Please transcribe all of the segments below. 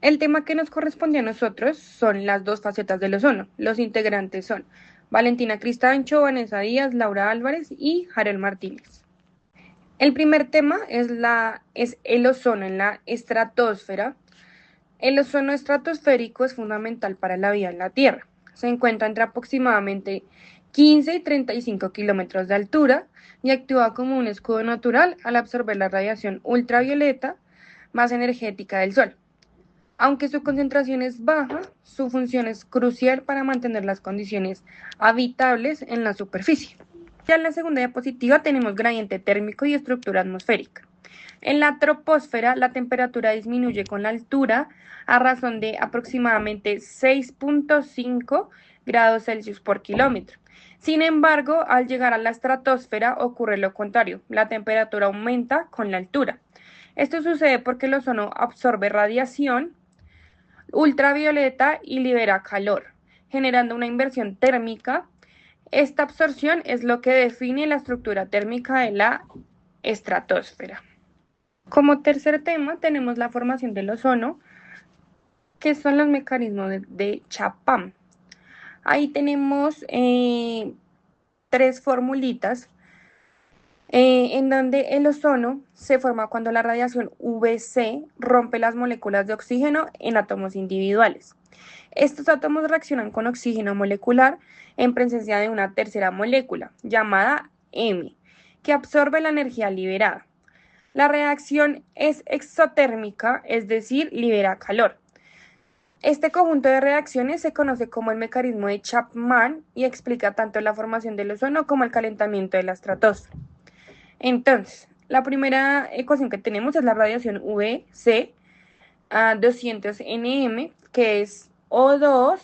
El tema que nos corresponde a nosotros son las dos facetas del ozono. Los integrantes son Valentina Cristancho, Vanessa Díaz, Laura Álvarez y Jarel Martínez. El primer tema es el ozono en la estratosfera. El ozono estratosférico es fundamental para la vida en la Tierra. Se encuentra entre aproximadamente 15 y 35 kilómetros de altura y actúa como un escudo natural al absorber la radiación ultravioleta más energética del Sol. Aunque su concentración es baja, su función es crucial para mantener las condiciones habitables en la superficie. Ya en la segunda diapositiva tenemos gradiente térmico y estructura atmosférica. En la troposfera, la temperatura disminuye con la altura a razón de aproximadamente 6.5 grados Celsius por kilómetro. Sin embargo, al llegar a la estratosfera ocurre lo contrario, la temperatura aumenta con la altura. Esto sucede porque el ozono absorbe radiación ultravioleta y libera calor, generando una inversión térmica. Esta absorción es lo que define la estructura térmica de la estratosfera. Como tercer tema tenemos la formación del ozono, que son los mecanismos de Chapman. Ahí tenemos tres formulitas en donde el ozono se forma cuando la radiación UVC rompe las moléculas de oxígeno en átomos individuales. Estos átomos reaccionan con oxígeno molecular en presencia de una tercera molécula, llamada M, que absorbe la energía liberada. La reacción es exotérmica, es decir, libera calor. Este conjunto de reacciones se conoce como el mecanismo de Chapman y explica tanto la formación del ozono como el calentamiento de la estratosfera. Entonces, la primera ecuación que tenemos es la radiación UVC a 200 nm, que es O2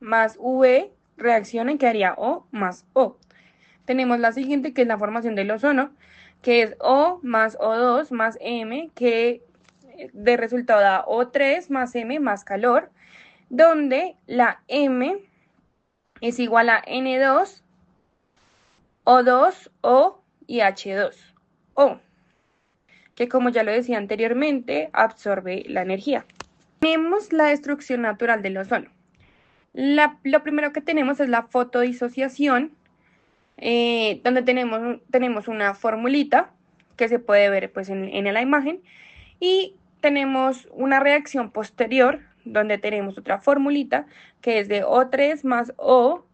más V, reacciona y quedaría O más O. Tenemos la siguiente, que es la formación del ozono, que es O más O2 más M, que de resultado da O3 más M más calor, donde la M es igual a N2, O2, O y H2. O, que como ya lo decía anteriormente, absorbe la energía. Tenemos la destrucción natural del ozono. Lo primero que tenemos es la fotodisociación, donde tenemos una formulita que se puede ver pues, en la imagen, y tenemos una reacción posterior, donde tenemos otra formulita que es de O3 más O,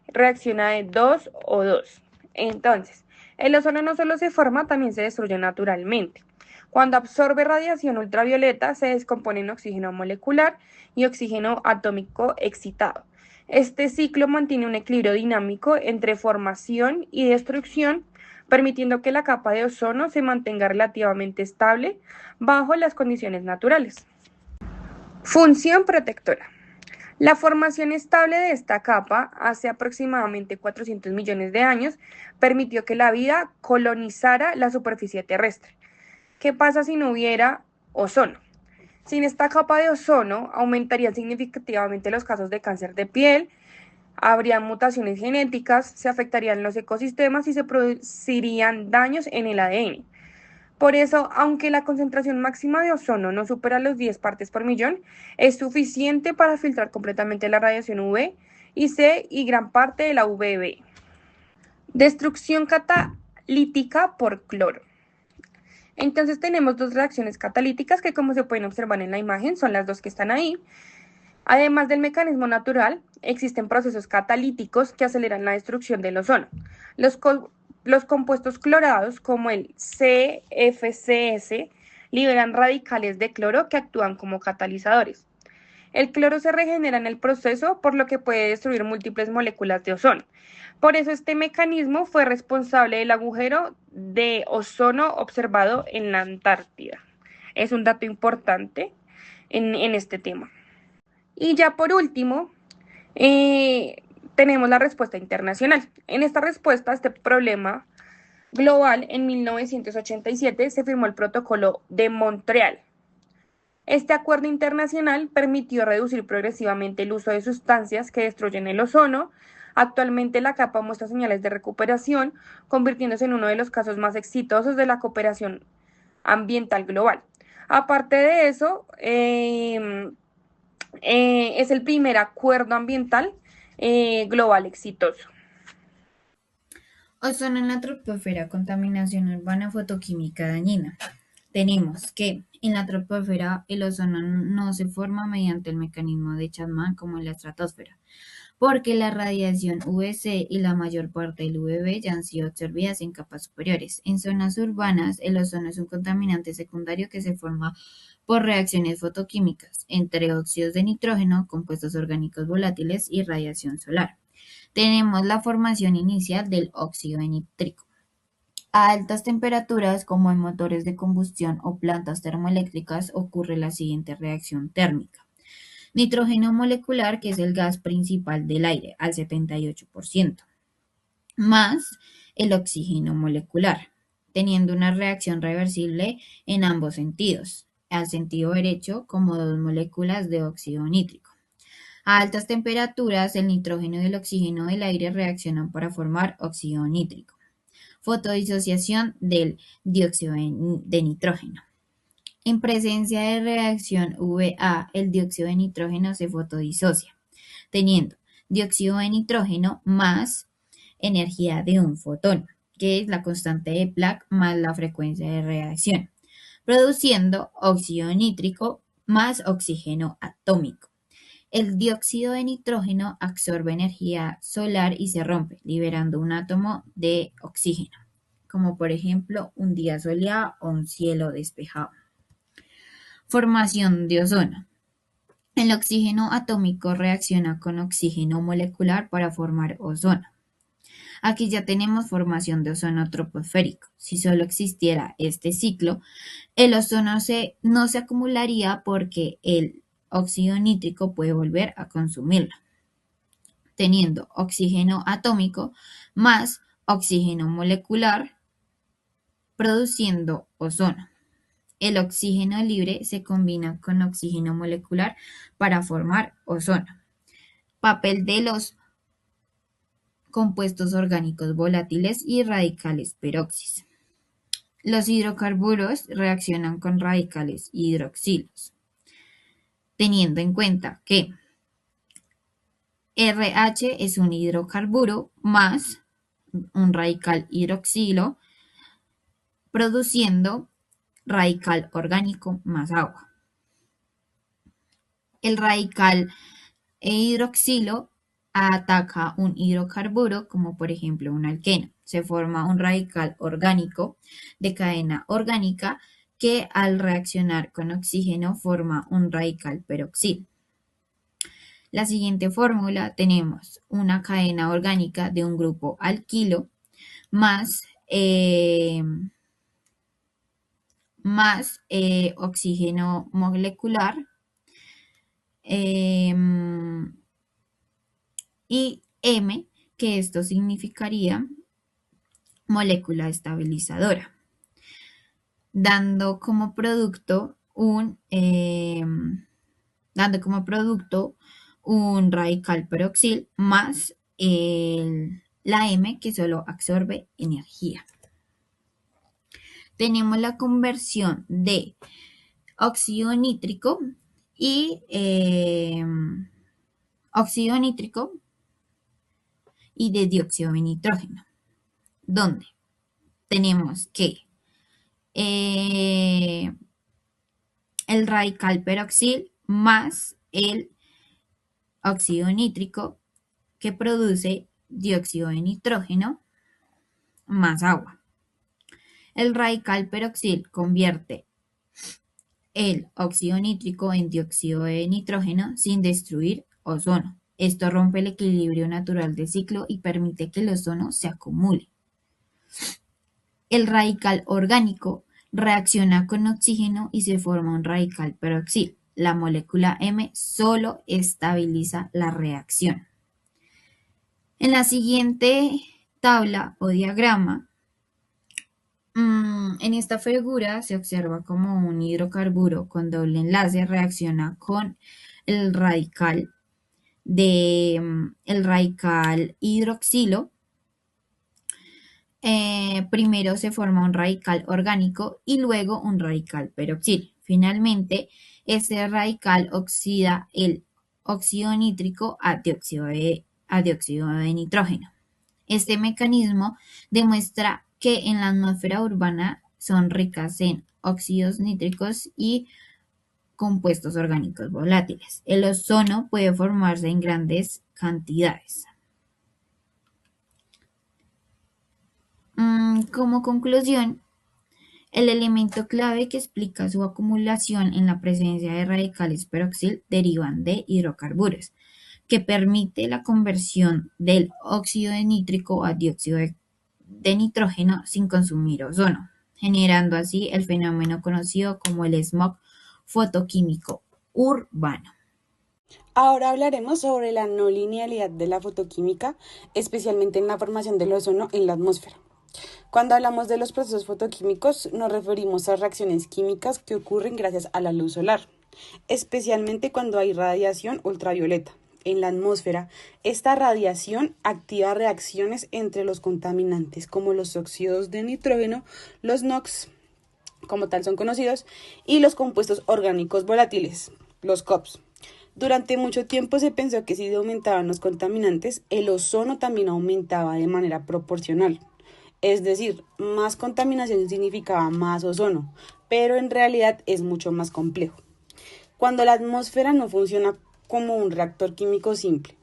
reacciona de 2O2. Entonces, el ozono no solo se forma, también se destruye naturalmente. Cuando absorbe radiación ultravioleta, se descompone en oxígeno molecular y oxígeno atómico excitado. Este ciclo mantiene un equilibrio dinámico entre formación y destrucción, permitiendo que la capa de ozono se mantenga relativamente estable bajo las condiciones naturales. Función protectora. La formación estable de esta capa hace aproximadamente 400 millones de años permitió que la vida colonizara la superficie terrestre. ¿Qué pasa si no hubiera ozono? Sin esta capa de ozono aumentarían significativamente los casos de cáncer de piel, habrían mutaciones genéticas, se afectarían los ecosistemas y se producirían daños en el ADN. Por eso, aunque la concentración máxima de ozono no supera los 10 partes por millón, es suficiente para filtrar completamente la radiación UV y C y gran parte de la UVB. Destrucción catalítica por cloro. Entonces tenemos dos reacciones catalíticas que, como se pueden observar en la imagen, son las dos que están ahí. Además del mecanismo natural, existen procesos catalíticos que aceleran la destrucción del ozono. Los compuestos clorados, como el CFCS, liberan radicales de cloro que actúan como catalizadores. El cloro se regenera en el proceso, por lo que puede destruir múltiples moléculas de ozono. Por eso este mecanismo fue responsable del agujero de ozono observado en la Antártida. Es un dato importante en este tema. Y ya por último, tenemos la respuesta internacional. En esta respuesta a este problema global, en 1987 se firmó el Protocolo de Montreal. Este acuerdo internacional permitió reducir progresivamente el uso de sustancias que destruyen el ozono. Actualmente la capa muestra señales de recuperación, convirtiéndose en uno de los casos más exitosos de la cooperación ambiental global. Aparte de eso, es el primer acuerdo ambiental global exitoso. Ozono en la troposfera, contaminación urbana, fotoquímica dañina. Tenemos que en la troposfera el ozono no se forma mediante el mecanismo de Chapman como en la estratosfera, porque la radiación UVC y la mayor parte del UVB ya han sido absorbidas en capas superiores. En zonas urbanas, el ozono es un contaminante secundario que se forma por reacciones fotoquímicas entre óxidos de nitrógeno, compuestos orgánicos volátiles y radiación solar. Tenemos la formación inicial del óxido de nítrico. A altas temperaturas, como en motores de combustión o plantas termoeléctricas, ocurre la siguiente reacción térmica. Nitrógeno molecular, que es el gas principal del aire, al 78%, más el oxígeno molecular, teniendo una reacción reversible en ambos sentidos, al sentido derecho como dos moléculas de óxido nítrico. A altas temperaturas, el nitrógeno y el oxígeno del aire reaccionan para formar óxido nítrico. Fotodisociación del dióxido de nitrógeno. En presencia de reacción VA, el dióxido de nitrógeno se fotodisocia, teniendo dióxido de nitrógeno más energía de un fotón, que es la constante de Planck más la frecuencia de reacción, produciendo óxido nítrico más oxígeno atómico. El dióxido de nitrógeno absorbe energía solar y se rompe, liberando un átomo de oxígeno, como por ejemplo un día soleado o un cielo despejado. Formación de ozono. El oxígeno atómico reacciona con oxígeno molecular para formar ozono. Aquí ya tenemos formación de ozono troposférico. Si solo existiera este ciclo, el ozono no se acumularía porque el óxido nítrico puede volver a consumirlo, teniendo oxígeno atómico más oxígeno molecular, produciendo ozono. El oxígeno libre se combina con oxígeno molecular para formar ozono. Papel de los compuestos orgánicos volátiles y radicales peroxis. Los hidrocarburos reaccionan con radicales hidroxilos, teniendo en cuenta que RH es un hidrocarburo más un radical hidroxilo, produciendo radical orgánico más agua. El radical hidroxilo ataca un hidrocarburo, como por ejemplo un alqueno. Se forma un radical orgánico de cadena orgánica que al reaccionar con oxígeno forma un radical peroxilo. La siguiente fórmula tenemos una cadena orgánica de un grupo alquilo más, oxígeno molecular y M, que esto significaría molécula estabilizadora, dando como producto un radical peroxil más la M que solo absorbe energía. Tenemos la conversión de óxido nítrico y de dióxido de nitrógeno, donde tenemos que el radical peroxil más el óxido nítrico que produce dióxido de nitrógeno más agua. El radical peroxil convierte el óxido nítrico en dióxido de nitrógeno sin destruir ozono. Esto rompe el equilibrio natural del ciclo y permite que el ozono se acumule. El radical orgánico reacciona con oxígeno y se forma un radical peroxil. La molécula M solo estabiliza la reacción. En la siguiente tabla o diagrama, en esta figura se observa como un hidrocarburo con doble enlace reacciona con el radical hidroxilo. Primero se forma un radical orgánico y luego un radical peroxil. Finalmente, este radical oxida el óxido nítrico a dióxido de nitrógeno. Este mecanismo demuestra que en la atmósfera urbana son ricas en óxidos nítricos y compuestos orgánicos volátiles. El ozono puede formarse en grandes cantidades. Como conclusión, el elemento clave que explica su acumulación en la presencia de radicales peroxil derivan de hidrocarburos, que permite la conversión del óxido de nítrico a dióxido de nitrógeno sin consumir ozono, generando así el fenómeno conocido como el smog fotoquímico urbano. Ahora hablaremos sobre la no linealidad de la fotoquímica, especialmente en la formación del ozono en la atmósfera. Cuando hablamos de los procesos fotoquímicos, nos referimos a reacciones químicas que ocurren gracias a la luz solar, especialmente cuando hay radiación ultravioleta. En la atmósfera, esta radiación activa reacciones entre los contaminantes como los óxidos de nitrógeno, los NOx, como tal son conocidos, y los compuestos orgánicos volátiles, los COPs. Durante mucho tiempo se pensó que si aumentaban los contaminantes, el ozono también aumentaba de manera proporcional. Es decir, más contaminación significaba más ozono, pero en realidad es mucho más complejo. Cuando la atmósfera no funciona como un reactor químico simple,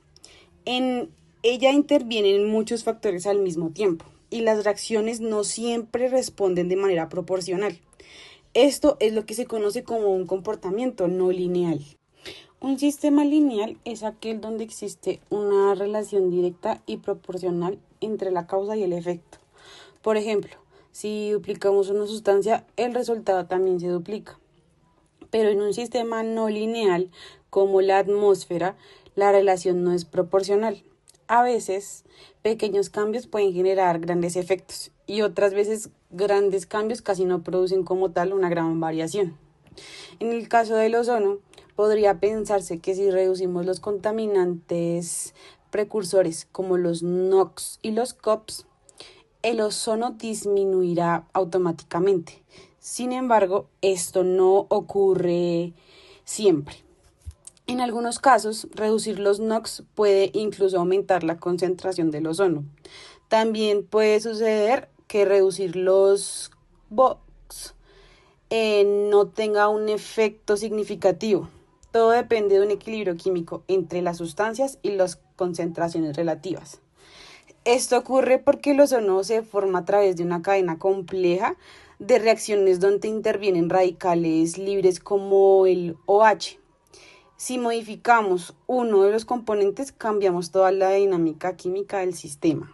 en ella intervienen muchos factores al mismo tiempo y las reacciones no siempre responden de manera proporcional. Esto es lo que se conoce como un comportamiento no lineal. Un sistema lineal es aquel donde existe una relación directa y proporcional entre la causa y el efecto. Por ejemplo, si duplicamos una sustancia, el resultado también se duplica. Pero en un sistema no lineal, como la atmósfera, la relación no es proporcional. A veces, pequeños cambios pueden generar grandes efectos y otras veces grandes cambios casi no producen como tal una gran variación. En el caso del ozono, podría pensarse que si reducimos los contaminantes precursores como los NOx y los COPs, el ozono disminuirá automáticamente. Sin embargo, esto no ocurre siempre. En algunos casos, reducir los NOx puede incluso aumentar la concentración del ozono. También puede suceder que reducir los VOx no tenga un efecto significativo. Todo depende de un equilibrio químico entre las sustancias y las concentraciones relativas. Esto ocurre porque el ozono se forma a través de una cadena compleja de reacciones donde intervienen radicales libres como el OH. Si modificamos uno de los componentes, cambiamos toda la dinámica química del sistema.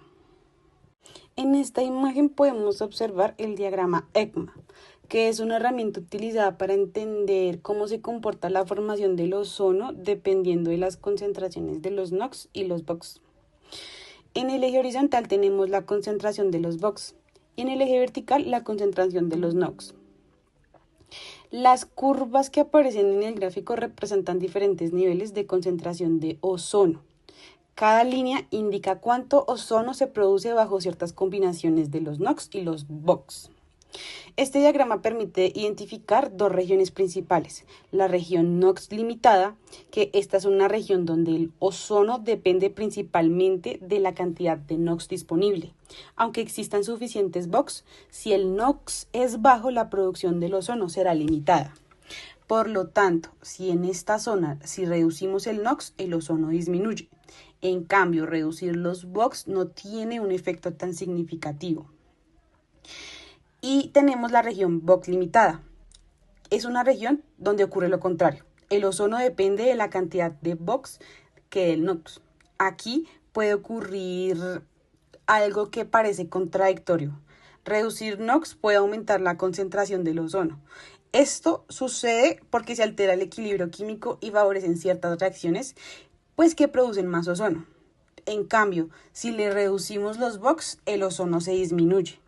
En esta imagen podemos observar el diagrama ECMA, que es una herramienta utilizada para entender cómo se comporta la formación del ozono dependiendo de las concentraciones de los NOx y los VOx. En el eje horizontal tenemos la concentración de los VOx y en el eje vertical la concentración de los NOx. Las curvas que aparecen en el gráfico representan diferentes niveles de concentración de ozono. Cada línea indica cuánto ozono se produce bajo ciertas combinaciones de los NOx y los VOx. Este diagrama permite identificar dos regiones principales, la región NOx limitada, que esta es una región donde el ozono depende principalmente de la cantidad de NOx disponible. Aunque existan suficientes VOx, si el NOx es bajo, la producción del ozono será limitada. Por lo tanto, si en esta zona, si reducimos el NOx, el ozono disminuye. En cambio, reducir los VOx no tiene un efecto tan significativo. Y tenemos la región VOx limitada. Es una región donde ocurre lo contrario. El ozono depende de la cantidad de VOx que del NOx. Aquí puede ocurrir algo que parece contradictorio. Reducir NOx puede aumentar la concentración del ozono. Esto sucede porque se altera el equilibrio químico y favorecen ciertas reacciones, pues que producen más ozono. En cambio, si le reducimos los VOx, el ozono se disminuye.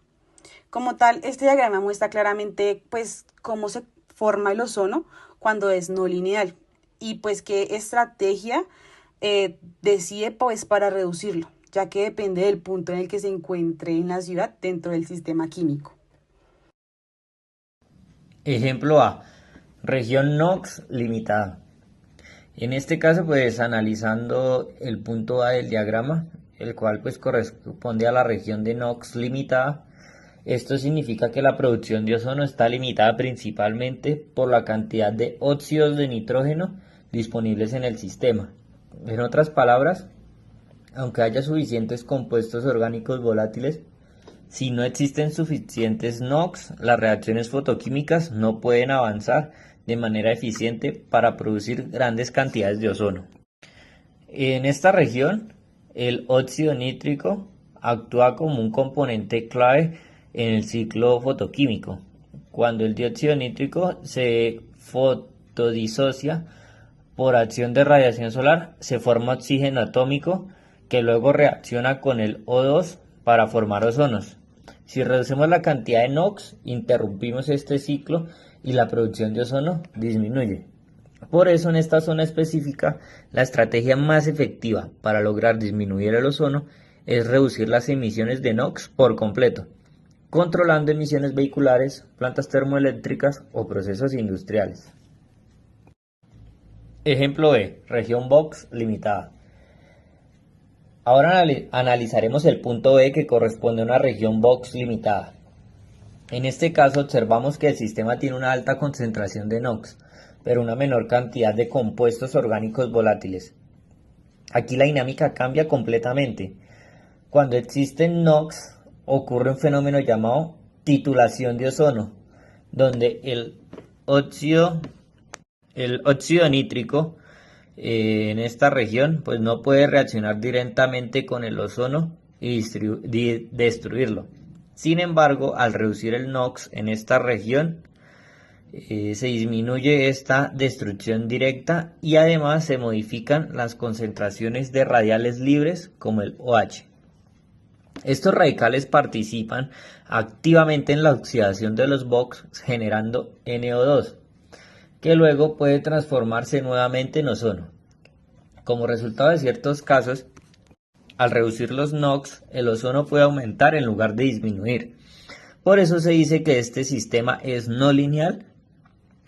Como tal, este diagrama muestra claramente pues cómo se forma el ozono cuando es no lineal y pues qué estrategia decide pues para reducirlo, ya que depende del punto en el que se encuentre en la ciudad dentro del sistema químico. Ejemplo A. Región NOx limitada. En este caso, pues analizando el punto A del diagrama, el cual pues corresponde a la región de NOx limitada, esto significa que la producción de ozono está limitada principalmente por la cantidad de óxidos de nitrógeno disponibles en el sistema. En otras palabras, aunque haya suficientes compuestos orgánicos volátiles, si no existen suficientes NOx, las reacciones fotoquímicas no pueden avanzar de manera eficiente para producir grandes cantidades de ozono. En esta región, el óxido nítrico actúa como un componente clave en el ciclo fotoquímico. Cuando el dióxido nítrico se fotodisocia por acción de radiación solar, se forma oxígeno atómico que luego reacciona con el O2 para formar ozonos. Si reducimos la cantidad de NOx, interrumpimos este ciclo y la producción de ozono disminuye. Por eso, en esta zona específica, la estrategia más efectiva para lograr disminuir el ozono es reducir las emisiones de NOx por completo, controlando emisiones vehiculares, plantas termoeléctricas o procesos industriales. Ejemplo B, región BOX limitada. Ahora analizaremos el punto B que corresponde a una región BOX limitada. En este caso observamos que el sistema tiene una alta concentración de NOx, pero una menor cantidad de compuestos orgánicos volátiles. Aquí la dinámica cambia completamente. Cuando existen NOx, ocurre un fenómeno llamado titulación de ozono, donde el óxido nítrico en esta región pues no puede reaccionar directamente con el ozono y destruirlo. Sin embargo, al reducir el NOx en esta región, se disminuye esta destrucción directa y además se modifican las concentraciones de radiales libres como el OH. Estos radicales participan activamente en la oxidación de los BOX generando NO2, que luego puede transformarse nuevamente en ozono. Como resultado de ciertos casos, al reducir los NOx, el ozono puede aumentar en lugar de disminuir. Por eso se dice que este sistema es no lineal,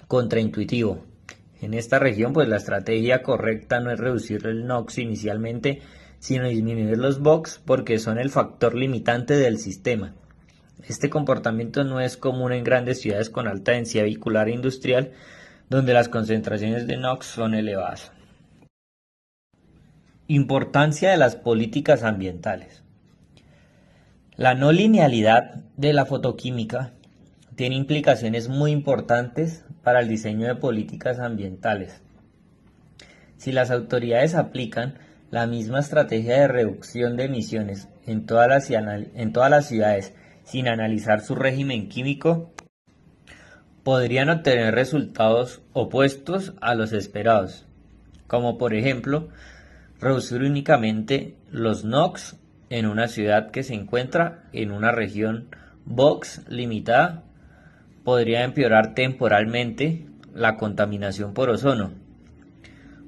contraintuitivo. En esta región, pues la estrategia correcta no es reducir el NOx inicialmente, sino disminuir los BOX porque son el factor limitante del sistema. Este comportamiento no es común en grandes ciudades con alta densidad vehicular e industrial, donde las concentraciones de NOx son elevadas. Importancia de las políticas ambientales. La no linealidad de la fotoquímica tiene implicaciones muy importantes para el diseño de políticas ambientales. Si las autoridades aplican la misma estrategia de reducción de emisiones en todas las ciudades sin analizar su régimen químico, podrían obtener resultados opuestos a los esperados, como por ejemplo, reducir únicamente los NOx en una ciudad que se encuentra en una región BOX limitada, podría empeorar temporalmente la contaminación por ozono.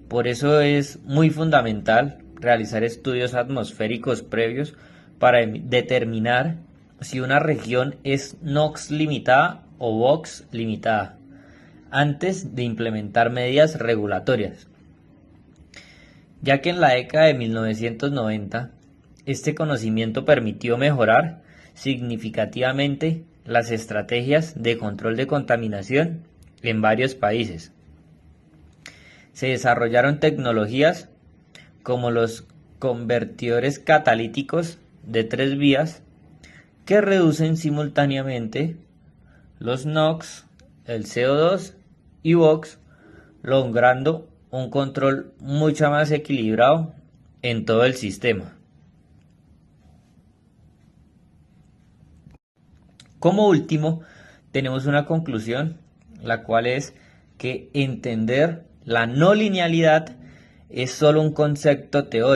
Por eso es muy fundamental realizar estudios atmosféricos previos para determinar si una región es NOx limitada o BOX limitada, antes de implementar medidas regulatorias. Ya que en la década de 1990, este conocimiento permitió mejorar significativamente las estrategias de control de contaminación en varios países. Se desarrollaron tecnologías como los convertidores catalíticos de 3 vías que reducen simultáneamente los NOx, el CO2 y BOX, logrando un control mucho más equilibrado en todo el sistema. Como último, tenemos una conclusión, la cual es que entender la no linealidad es solo un concepto teórico.